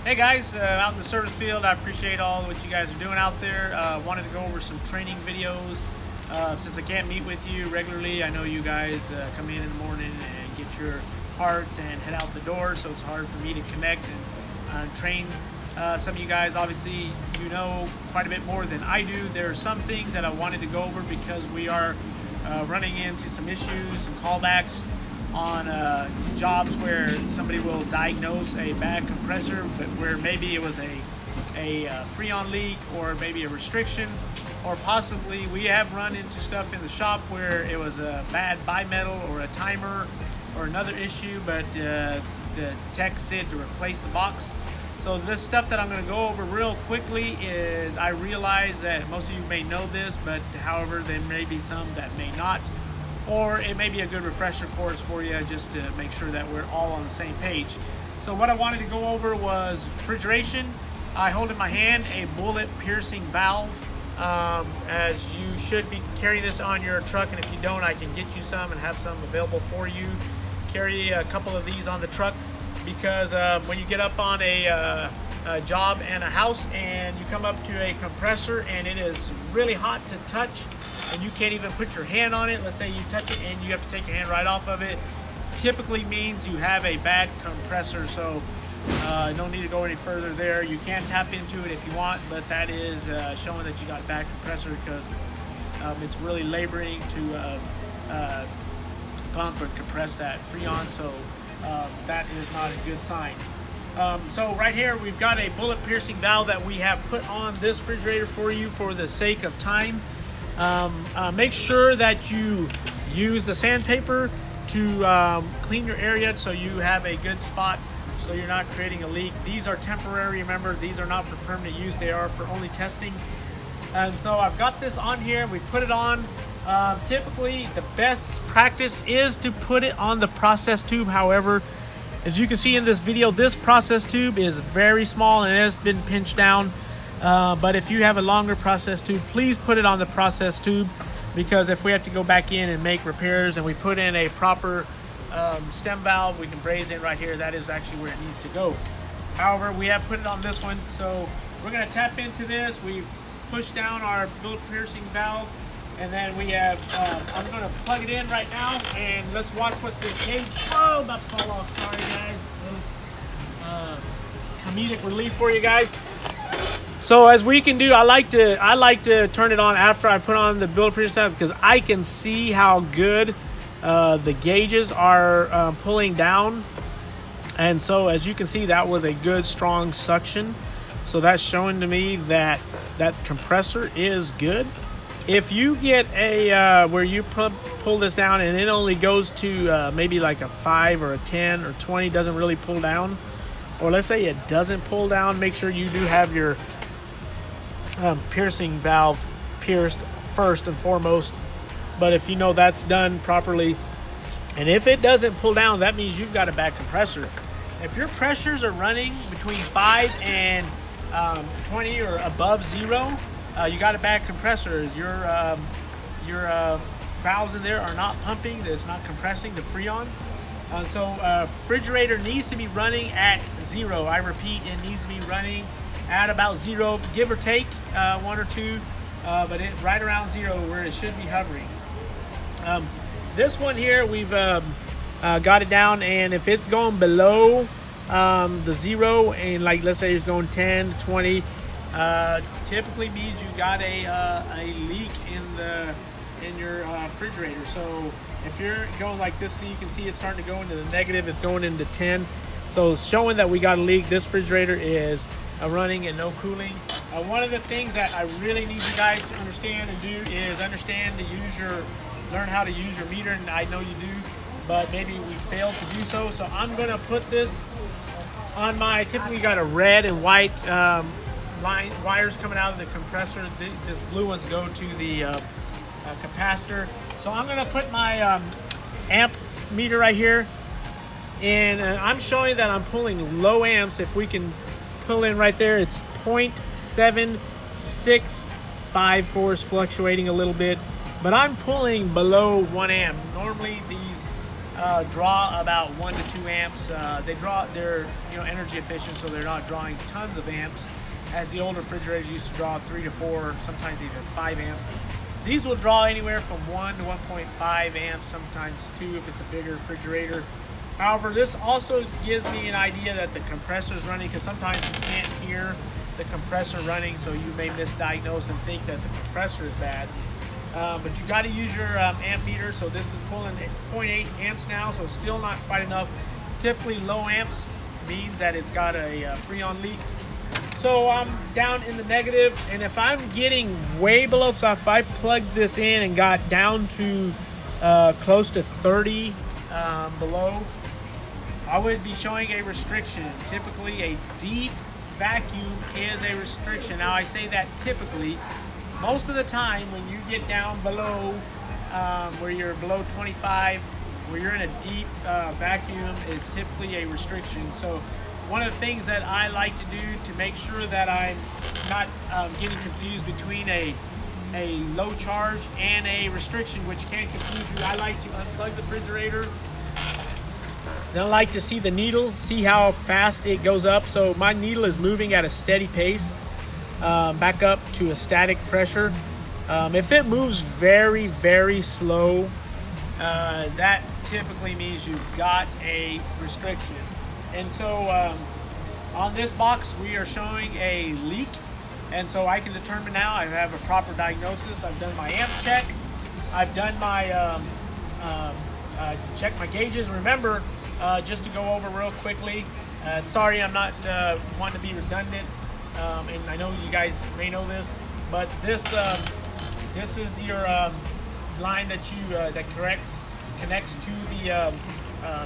Hey guys, out in the service field, I appreciate all what you guys are doing out there. Wanted to go over some training videos. Since I can't meet with you regularly, I know you guys come in the morning and get your parts and head out the door, so it's hard for me to connect and train some of you guys. Obviously, you know quite a bit more than I do. There are some things that I wanted to go over because we are running into some issues, some callbacks on jobs where somebody will diagnose a bad compressor, but where maybe it was a freon leak or maybe a restriction, or possibly we have run into stuff in the shop where it was a bad bimetal or a timer or another issue, but the tech said to replace the box. So this stuff that I'm going to go over real quickly is, I realize that most of you may know this, but however there may be some that may not, or it may be a good refresher course for you just to make sure that we're all on the same page. So what I wanted to go over was refrigeration. I hold in my hand a bullet piercing valve. As you should be carrying this on your truck, and if you don't, I can get you some and have some available for you. Carry a couple of these on the truck, because when you get up on a job and a house and you come up to a compressor and it is really hot to touch and you can't even put your hand on it, let's say you touch it and you have to take your hand right off of it, typically means you have a bad compressor. So no need to go any further there. You can tap into it if you want, but that is showing that you got a bad compressor, because it's really laboring to pump or compress that freon. So that is not a good sign. So right here we've got a bullet piercing valve that we have put on this refrigerator for you for the sake of time. Make sure that you use the sandpaper to clean your area so you have a good spot, so you're not creating a leak. These are temporary, remember, these are not for permanent use, they are for only testing. And so I've got this on here, we put it on. Typically the best practice is to put it on the process tube. However, as you can see in this video, this process tube is very small and it has been pinched down. But if you have a longer process tube, please put it on the process tube, because if we have to go back in and make repairs and we put in a proper stem valve, we can braze it right here. That is actually where it needs to go. However, we have put it on this one, so we're going to tap into this. We've pushed down our bullet piercing valve, and then we have, I'm going to plug it in right now, and let's watch what this gauge, oh, about to fall off, sorry guys. Comedic relief for you guys. So as we can do, I like to turn it on after I put on the bullet piercing valve, because I can see how good the gauges are pulling down. And so as you can see, that was a good strong suction. So that's showing to me that that compressor is good. If you get a where you pull this down and it only goes to maybe like a 5 or a 10 or 20, doesn't really pull down, or let's say it doesn't pull down, make sure you do have your piercing valve pierced first and foremost. But if you know that's done properly, and if it doesn't pull down, that means you've got a bad compressor. If your pressures are running between 5 and 20 or above 0, you got a bad compressor. Your valves in there are not pumping, it's not compressing the freon. So refrigerator needs to be running at 0. I repeat, it needs to be running at about 0, give or take 1 or 2, but right around 0 where it should be hovering. This one here, we've got it down, and if it's going below the 0, and like let's say it's going 10 to 20, typically means you got a leak in your refrigerator. So if you're going like this, so you can see it's starting to go into the negative, it's going into 10. So it's showing that we got a leak. This refrigerator is running and no cooling. One of the things that I really need you guys to understand and do is learn how to use your meter, and I know you do, but maybe we failed to do so. So I'm gonna put this on my, typically got a red and white wires coming out of the compressor. This blue ones go to the capacitor. So I'm gonna put my amp meter right here, and I'm showing that I'm pulling low amps. If we can pull in right there, it's 0.7654, is fluctuating a little bit, but I'm pulling below 1 amp. Normally these draw about 1 to 2 amps. They're energy efficient, so they're not drawing tons of amps, as the older refrigerators used to draw 3 to 4, sometimes even 5 amps. These will draw anywhere from 1 to 1.5 amps, sometimes 2 if it's a bigger refrigerator. However, this also gives me an idea that the compressor is running, because sometimes you can't hear the compressor running, so you may misdiagnose and think that the compressor is bad. But you got to use your amp meter. So this is pulling 0.8 amps now, so still not quite enough. Typically low amps means that it's got a Freon leak. So I'm down in the negative, and if I'm getting way below, so if I plugged this in and got down to close to 30 below, I would be showing a restriction. Typically a deep vacuum is a restriction. Now I say that typically. Most of the time when you get down below where you're below 25, where you're in a deep vacuum, it's typically a restriction. So one of the things that I like to do to make sure that I'm not getting confused between a low charge and a restriction, which can confuse you, I like to unplug the refrigerator. Then I like to see the needle, see how fast it goes up. So my needle is moving at a steady pace back up to a static pressure. If it moves very, very slow, that typically means you've got a restriction. And so on this box, we are showing a leak. And so I can determine now, I have a proper diagnosis. I've done my amp check. I've done my, check my gauges. Remember, just to go over real quickly, sorry, I'm not wanting to be redundant. And I know you guys may know this, but this is your line that that connects to the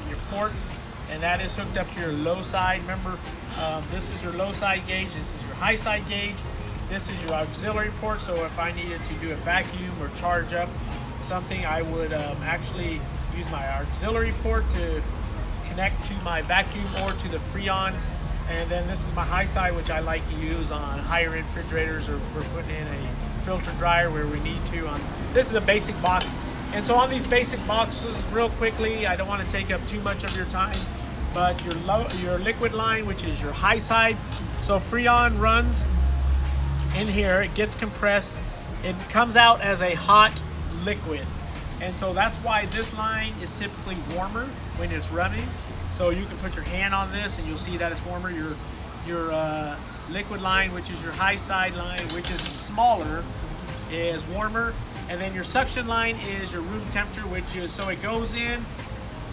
your port, and that is hooked up to your low side. Remember, this is your low side gauge. This is your high side gauge. This is your auxiliary port. So if I needed to do a vacuum or charge up something, I would actually use my auxiliary port to connect to my vacuum or to the Freon. And then this is my high side, which I like to use on higher end refrigerators or for putting in a filter dryer where we need to. This is a basic box. And so on these basic boxes, real quickly, I don't want to take up too much of your time, but your liquid line, which is your high side. So Freon runs in here, it gets compressed, it comes out as a hot liquid. And so that's why this line is typically warmer when it's running. So you can put your hand on this and you'll see that it's warmer. Your liquid line, which is your high side line, which is smaller, is warmer. And then your suction line is your room temperature, which is, so it goes in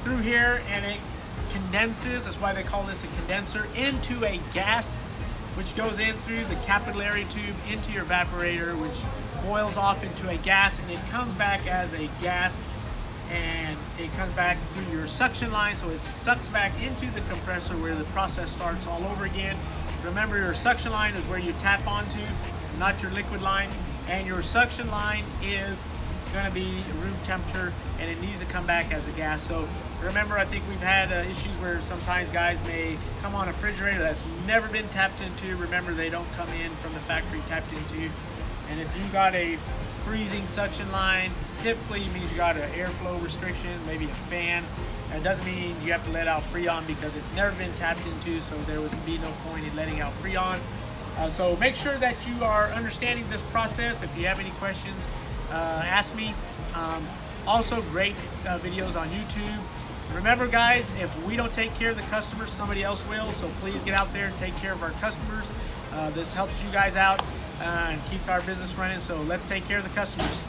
through here and it condenses, that's why they call this a condenser, into a gas, which goes in through the capillary tube into your evaporator, which boils off into a gas, and it comes back as a gas, and it comes back through your suction line, so it sucks back into the compressor where the process starts all over again. Remember, your suction line is where you tap onto, not your liquid line, and your suction line is going to be room temperature, and it needs to come back as a gas. So remember, I think we've had issues where sometimes guys may come on a refrigerator that's never been tapped into. Remember, they don't come in from the factory tapped into. And if you got a freezing suction line, typically it means you got an airflow restriction, maybe a fan. It doesn't mean you have to let out Freon because it's never been tapped into, so there would be no point in letting out Freon. So make sure that you are understanding this process. If you have any questions, ask me. Also, great videos on YouTube. Remember, guys, if we don't take care of the customers, somebody else will. So please get out there and take care of our customers. This helps you guys out and keeps our business running. So let's take care of the customers.